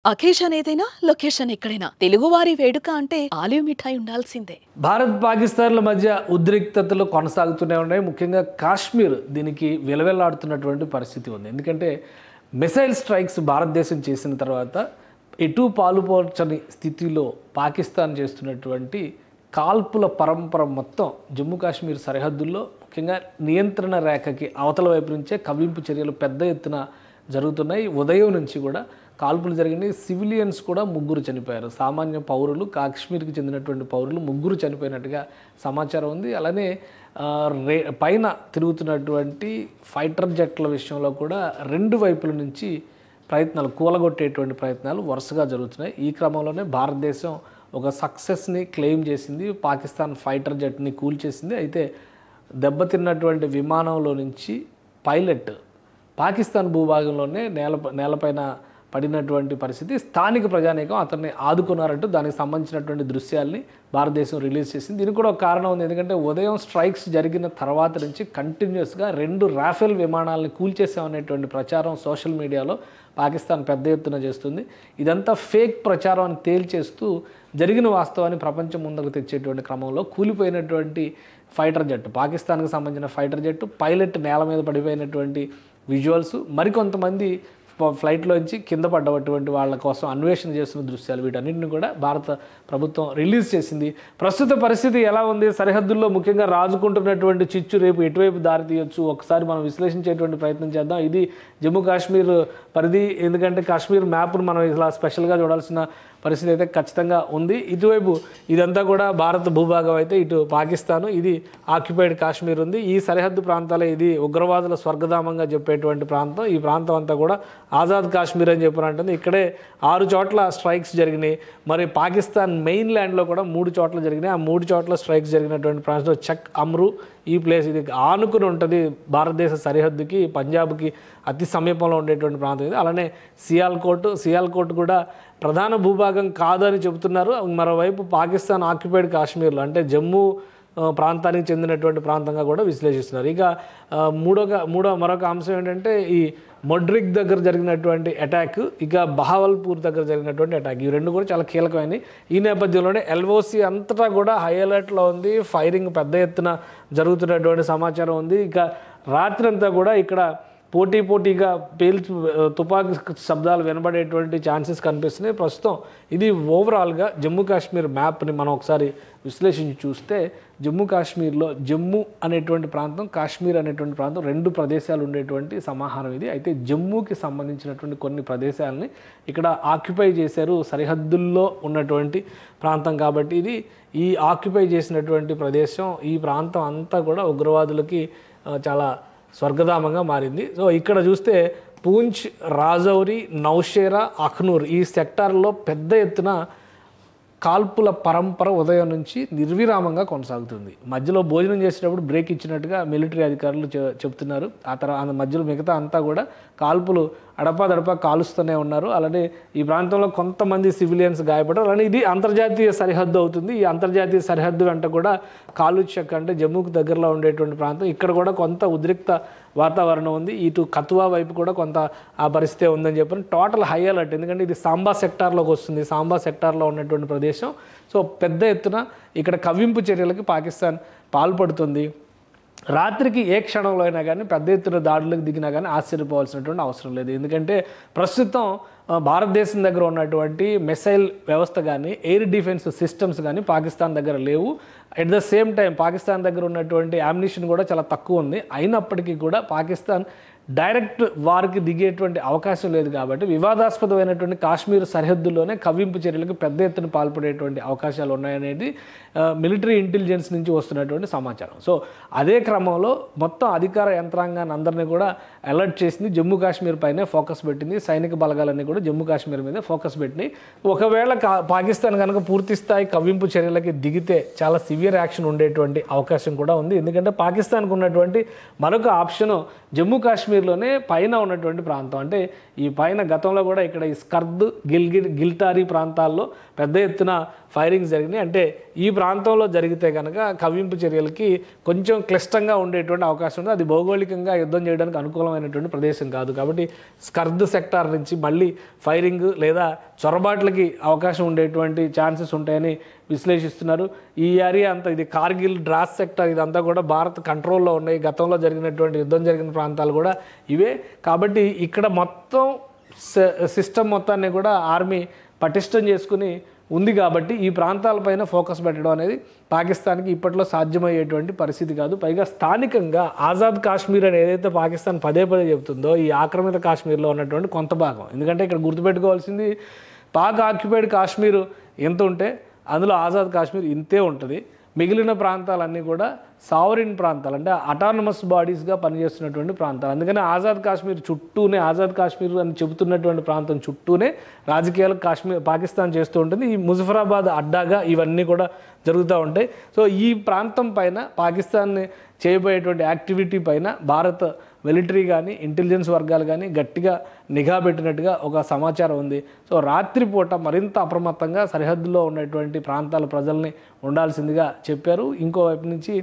Occasion ఏదైనా location ఎక్కడైనా తెలుగువారి వేడుక అంటే ఆలివ్ మిఠాయి ఉండాల్సిందే. భారత్ పాకిస్తాన్ల మధ్య ఉద్రిక్తతలు కొనసాగుతూనే ఉన్నాయి. ముఖ్యంగా కాశ్మీర్ దీనికి విలవెల్లాడుతున్నటువంటి పరిస్థితి ఉంది. ఎందుకంటే మిసైల్ స్ట్రైక్స్ భారతదేశం చేసిన తర్వాత ఎటు పాలుపోర్చని స్థితిలో పాకిస్తాన్ చేస్తున్నటువంటి కాల్పుల పరంపర మొత్తం జమ్మూ కాశ్మీర్ సరిహద్దుల్లో ముఖ్యంగా నియంత్రణ రేఖకి అవతల వైపు నుంచే కవ్వింపు చర్యలు పెద్ద ఎత్తున జరుగుతున్నాయి. ఉదయం నుంచి కూడా కాల్పులు జరిగినాయి. సివిలియన్స్ కూడా 3 చనిపోయారు. సామాన్య పౌరులు, కాశ్మీర్కి చెందినటువంటి పౌరులు 3 చనిపోయినట్టుగా సమాచారం ఉంది. అలానే పైన తిరుగుతున్నటువంటి ఫైటర్ జెట్ల విషయంలో కూడా 2 వైపుల నుంచి ప్రయత్నాలు, కూలగొట్టేటువంటి ప్రయత్నాలు వరుసగా జరుగుతున్నాయి. ఈ క్రమంలోనే భారతదేశం ఒక సక్సెస్ని క్లెయిమ్ చేసింది. పాకిస్తాన్ ఫైటర్ జెట్ని కూల్చేసింది. అయితే దెబ్బతిన్నటువంటి విమానంలో నుంచి పైలట్ పాకిస్తాన్ భూభాగంలోనే నేలపైన పడినటువంటి పరిస్థితి. స్థానిక ప్రజానీకం అతన్ని ఆదుకున్నారంటూ దానికి సంబంధించినటువంటి దృశ్యాల్ని భారతదేశం రిలీజ్ చేసింది. దీనికి కూడా ఒక కారణం ఉంది. ఎందుకంటే ఉదయం స్ట్రైక్స్ జరిగిన తర్వాత నుంచి కంటిన్యూస్గా 2 రాఫెల్ విమానాలని కూల్చేసామనేటువంటి ప్రచారం సోషల్ మీడియాలో పాకిస్తాన్ పెద్ద ఎత్తున చేస్తుంది. ఇదంతా ఫేక్ ప్రచారం అని తేల్చేస్తూ జరిగిన వాస్తవాన్ని ప్రపంచం ముందుకు తెచ్చేటువంటి క్రమంలో కూలిపోయినటువంటి ఫైటర్ జెట్, పాకిస్తాన్కి సంబంధించిన ఫైటర్ జెట్ పైలట్ నేల మీద పడిపోయినటువంటి విజువల్స్, మరికొంతమంది ఫ్లైట్లోంచి కింద పడ్డటువంటి వాళ్ళ కోసం అన్వేషణ చేస్తున్న దృశ్యాలు, వీటన్నింటిని కూడా భారత ప్రభుత్వం రిలీజ్ చేసింది. ప్రస్తుత పరిస్థితి ఎలా ఉంది? సరిహద్దుల్లో ముఖ్యంగా రాజుకుంటున్నటువంటి చిచ్చు రేపు ఎటువైపు దారి తీయొచ్చు ఒకసారి మనం విశ్లేషించేటువంటి ప్రయత్నం చేద్దాం. ఇది జమ్మూ కాశ్మీర్ పరిధి. ఎందుకంటే కాశ్మీర్ మ్యాప్ను మనం ఇలా స్పెషల్గా చూడాల్సిన పరిస్థితి అయితే ఖచ్చితంగా ఉంది. ఇటువైపు ఇదంతా కూడా భారత భూభాగం అయితే ఇటు పాకిస్తాను, ఇది ఆక్యుపైడ్ కాశ్మీర్ ఉంది. ఈ సరిహద్దు ప్రాంతాలే ఇది ఉగ్రవాదుల స్వర్గధామంగా చెప్పేటువంటి ప్రాంతం. ఈ ప్రాంతం అంతా కూడా ఆజాద్ కాశ్మీర్ అని చెప్పారంటుంది. ఇక్కడే 6 చోట్ల స్ట్రైక్స్ జరిగినాయి. మరి పాకిస్తాన్ మెయిన్ ల్యాండ్లో కూడా 3 చోట్ల జరిగినాయి. ఆ 3 చోట్ల స్ట్రైక్స్ జరిగినటువంటి ప్రాంతంలో చక్ అమ్రు ఈ ప్లేస్, ఇది ఆనుకుని ఉంటుంది భారతదేశ సరిహద్దుకి, పంజాబ్కి అతి సమీపంలో ఉండేటువంటి ప్రాంతం ఇది. అలానే సియాల్కోట్ కూడా ప్రధాన భూభాగం కాదని చెబుతున్నారు. మరోవైపు పాకిస్తాన్ ఆక్యుపైడ్ కాశ్మీర్లో అంటే జమ్మూ ప్రాంతానికి చెందినటువంటి ప్రాంతంగా కూడా విశ్లేషిస్తున్నారు. ఇక మరొక అంశం ఏంటంటే ఈ మొడ్రిక్ దగ్గర జరిగినటువంటి అటాక్, ఇక బహావల్పూర్ దగ్గర జరిగినటువంటి అటాక్, ఈ 2 కూడా చాలా కీలకమైనవి. ఈ నేపథ్యంలోనే ఎల్ఓసి అంతటా కూడా హై అలర్ట్లో ఉంది. ఫైరింగ్ పెద్ద ఎత్తున జరుగుతున్నటువంటి సమాచారం ఉంది. ఇక రాత్రి అంతా కూడా ఇక్కడ పోటీగా తుపాకీ శబ్దాలు వినబడేటువంటి ఛాన్సెస్ కనిపిస్తున్నాయి. ప్రస్తుతం ఇది ఓవరాల్గా జమ్మూ కాశ్మీర్ మ్యాప్ని మనం ఒకసారి విశ్లేషించి చూస్తే జమ్మూ కాశ్మీర్లో జమ్మూ అనేటువంటి ప్రాంతం, కాశ్మీర్ అనేటువంటి ప్రాంతం 2 ప్రదేశాలు ఉండేటువంటి సమాహారం ఇది. అయితే జమ్మూకి సంబంధించినటువంటి కొన్ని ప్రదేశాలని ఇక్కడ ఆక్యుపై చేశారు. సరిహద్దుల్లో ఉన్నటువంటి ప్రాంతం కాబట్టి ఇది ఈ ఆక్యుపై చేసినటువంటి ప్రదేశం, ఈ ప్రాంతం అంతా కూడా ఉగ్రవాదులకి చాలా స్వర్గధామంగా మారింది. సో ఇక్కడ చూస్తే పూంచ్, రాజౌరి, నౌషేరా, అఖ్నూర్ ఈ సెక్టార్లో పెద్ద ఎత్తున కాల్పుల పరంపర ఉదయం నుంచి నిర్విరామంగా కొనసాగుతుంది. మధ్యలో భోజనం చేసేటప్పుడు బ్రేక్ ఇచ్చినట్టుగా మిలిటరీ అధికారులు చెప్తున్నారు. ఆ తర్వాత మధ్యలో మిగతా అంతా కూడా కాల్పులు అడపాదడపా కాలుస్తూనే ఉన్నారు. అలానే ఈ ప్రాంతంలో కొంతమంది సివిలియన్స్ గాయపడ్డారు. అలానే ఇది అంతర్జాతీయ సరిహద్దు అవుతుంది. ఈ అంతర్జాతీయ సరిహద్దు వెంట కూడా కాలుచక్ అంటే జమ్మూకు దగ్గరలో ఉండేటువంటి ప్రాంతం, ఇక్కడ కూడా కొంత ఉద్రిక్త వాతావరణం ఉంది. ఇటు కతువా వైపు కూడా కొంత ఆ పరిస్థితి ఉందని చెప్పని టోటల్ హై అలర్ట్. ఎందుకంటే ఇది సాంబా సెక్టార్లోకి వస్తుంది. సాంబా సెక్టార్లో ఉన్నటువంటి ప్రదేశం. సో పెద్ద ఎత్తున ఇక్కడ కవ్వింపు చర్యలకి పాకిస్తాన్ పాల్పడుతుంది. రాత్రికి ఏ క్షణంలో అయినా కానీ పెద్ద ఎత్తున దాడులకు దిగినా కానీ ఆశ్చర్యపోవాల్సినటువంటి అవసరం లేదు. ఎందుకంటే ప్రస్తుతం భారతదేశం దగ్గర ఉన్నటువంటి మిసైల్ వ్యవస్థ కానీ, ఎయిర్ డిఫెన్స్ సిస్టమ్స్ కానీ పాకిస్తాన్ దగ్గర లేవు. At the same time Pakistan దగ్గర ఉన్నటువంటి అమ్యునిషన్ కూడా చాలా తక్కువ ఉంది. అయినప్పటికీ కూడా పాకిస్తాన్ డైరెక్ట్ వారికి దిగేటువంటి అవకాశం లేదు. కాబట్టి వివాదాస్పదమైనటువంటి కాశ్మీర్ సరిహద్దుల్లోనే కవ్వింపు చర్యలకు పెద్ద ఎత్తున పాల్పడేటువంటి అవకాశాలు ఉన్నాయనేది మిలిటరీ ఇంటెలిజెన్స్ నుంచి వస్తున్నటువంటి సమాచారం. సో అదే క్రమంలో మొత్తం అధికార యంత్రాంగాన్ని అందరినీ కూడా అలర్ట్ చేసింది. జమ్మూ కాశ్మీర్ పైనే ఫోకస్ పెట్టింది. సైనిక బలగాలన్నీ కూడా జమ్మూ కాశ్మీర్ మీద ఫోకస్ పెట్టినాయి. ఒకవేళ పాకిస్తాన్ కనుక పూర్తి స్థాయి కవ్వింపు చర్యలకి దిగితే చాలా సివియర్ యాక్షన్ ఉండేటువంటి అవకాశం కూడా ఉంది. ఎందుకంటే పాకిస్తాన్కు ఉన్నటువంటి మరొక ఆప్షను జమ్మూ కాశ్మీర్లోనే పైన ఉన్నటువంటి ప్రాంతం. అంటే ఈ పైన గతంలో కూడా ఇక్కడ ఈ స్కర్ద్, గిల్టారీ ప్రాంతాల్లో పెద్ద ఎత్తున ఫైరింగ్స్ జరిగినాయి. అంటే ఈ ప్రాంతంలో జరిగితే కనుక కవ్వింపు చర్యలకి కొంచెం క్లిష్టంగా ఉండేటువంటి అవకాశం ఉంది. అది భౌగోళికంగా యుద్ధం చేయడానికి అనుకూలం అనుకూలమైనటువంటి ప్రదేశం కాదు. కాబట్టి స్కర్ద్ సెక్టార్ నుంచి మళ్ళీ ఫైరింగ్ లేదా చొరబాట్లకి అవకాశం ఉండేటువంటి ఛాన్సెస్ ఉంటాయని విశ్లేషిస్తున్నారు. ఈ ఏరియా అంతా ఇది కార్గిల్, ద్రాస్ సెక్టార్ ఇదంతా కూడా భారత్ కంట్రోల్లో ఉన్నాయి. గతంలో జరిగినటువంటి యుద్ధం జరిగిన ప్రాంతాలు కూడా ఇవే. కాబట్టి ఇక్కడ మొత్తం సిస్టమ్ మొత్తాన్ని కూడా ఆర్మీ పటిష్టం చేసుకుని ఉంది. కాబట్టి ఈ ప్రాంతాలపైన ఫోకస్ పెట్టడం అనేది పాకిస్తాన్కి ఇప్పట్లో సాధ్యమయ్యేటువంటి పరిస్థితి కాదు. పైగా స్థానికంగా ఆజాద్ కాశ్మీర్ అని ఏదైతే పాకిస్తాన్ పదే చెబుతుందో ఈ ఆక్రమిత కాశ్మీర్లో ఉన్నటువంటి కొంత భాగం. ఎందుకంటే ఇక్కడ గుర్తుపెట్టుకోవాల్సింది పాక్ ఆక్యుపైడ్ కాశ్మీర్ ఎంత ఉంటే అందులో ఆజాద్ కాశ్మీర్ ఇంతే ఉంటుంది. మిగిలిన ప్రాంతాలన్నీ కూడా సావరిన్ ప్రాంతాలు, అంటే అటానమస్ బాడీస్గా పనిచేస్తున్నటువంటి ప్రాంతాలు. అందుకని ఆజాద్ కాశ్మీర్ చుట్టూనే, ఆజాద్ కాశ్మీర్ అని చెబుతున్నటువంటి ప్రాంతం చుట్టూనే రాజకీయాలు పాకిస్తాన్ చేస్తూ ఉంటుంది. ఈ ముజఫరాబాద్ అడ్డాగా ఇవన్నీ కూడా జరుగుతూ ఉంటాయి. సో ఈ ప్రాంతం పైన పాకిస్తాన్ని చేయబోయేటువంటి యాక్టివిటీ పైన భారత్ మిలిటరీ కానీ ఇంటెలిజెన్స్ వర్గాలు కానీ గట్టిగా నిఘా పెట్టినట్టుగా ఒక సమాచారం ఉంది. సో రాత్రిపూట మరింత అప్రమత్తంగా సరిహద్దులో ఉన్నటువంటి ప్రాంతాల ప్రజల్ని ఉండాల్సిందిగా చెప్పారు. ఇంకోవైపు నుంచి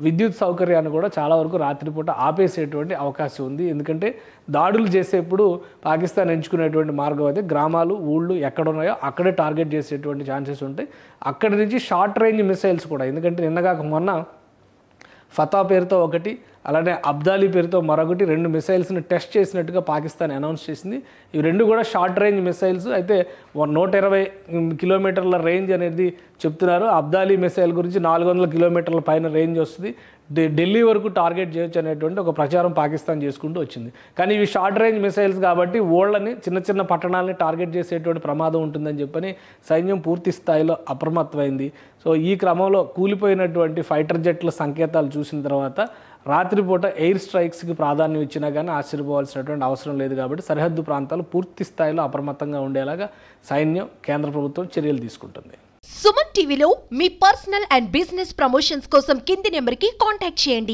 విద్యుత్ సౌకర్యాన్ని కూడా చాలా వరకు రాత్రిపూట ఆపేసేటువంటి అవకాశం ఉంది. ఎందుకంటే దాడులు చేసేప్పుడు పాకిస్తాన్ ఎంచుకునేటువంటి మార్గం అయితే గ్రామాలు, ఊళ్ళు ఎక్కడ ఉన్నాయో అక్కడే టార్గెట్ చేసేటువంటి ఛాన్సెస్ ఉంటాయి. అక్కడి నుంచి షార్ట్ రేంజ్ మిసైల్స్ కూడా, ఎందుకంటే నిన్నగాక మొన్న ఫతా పేరుతో ఒకటి, అలానే అబ్దాలీ పేరుతో మరొకటి 2 మిసైల్స్ని టెస్ట్ చేసినట్టుగా పాకిస్తాన్ అనౌన్స్ చేసింది. ఇవి 2 కూడా షార్ట్ రేంజ్ మిసైల్స్. అయితే 120 కిలోమీటర్ల రేంజ్ అనేది చెప్తున్నారు. అబ్దాలీ మిసైల్ గురించి 400 కిలోమీటర్ల పైన రేంజ్ వస్తుంది, ఢిల్లీ వరకు టార్గెట్ చేయొచ్చు అనేటువంటి ఒక ప్రచారం పాకిస్తాన్ చేసుకుంటూ వచ్చింది. కానీ ఇవి షార్ట్ రేంజ్ మిసైల్స్ కాబట్టి ఓళ్ళని, చిన్న చిన్న పట్టణాలని టార్గెట్ చేసేటువంటి ప్రమాదం ఉంటుందని చెప్పని సైన్యం పూర్తి స్థాయిలో అప్రమత్తమైంది. సో ఈ క్రమంలో కూలిపోయినటువంటి ఫైటర్ జెట్ల సంకేతాలు చూసిన తర్వాత రాత్రిపూట ఎయిర్ స్ట్రైక్స్కి ప్రాధాన్యం ఇచ్చినా కానీ ఆశ్చర్యపోవాల్సినటువంటి అవసరం లేదు. కాబట్టి సరిహద్దు ప్రాంతాలు పూర్తి స్థాయిలో అప్రమత్తంగా ఉండేలాగా సైన్యం, కేంద్ర ప్రభుత్వం చర్యలు తీసుకుంటుంది. సుమన్ టీవీలో మీ పర్సనల్ అండ్ బిజినెస్ ప్రమోషన్స్ కోసం కింది నెంబర్కి కాంటాక్ట్ చేయండి.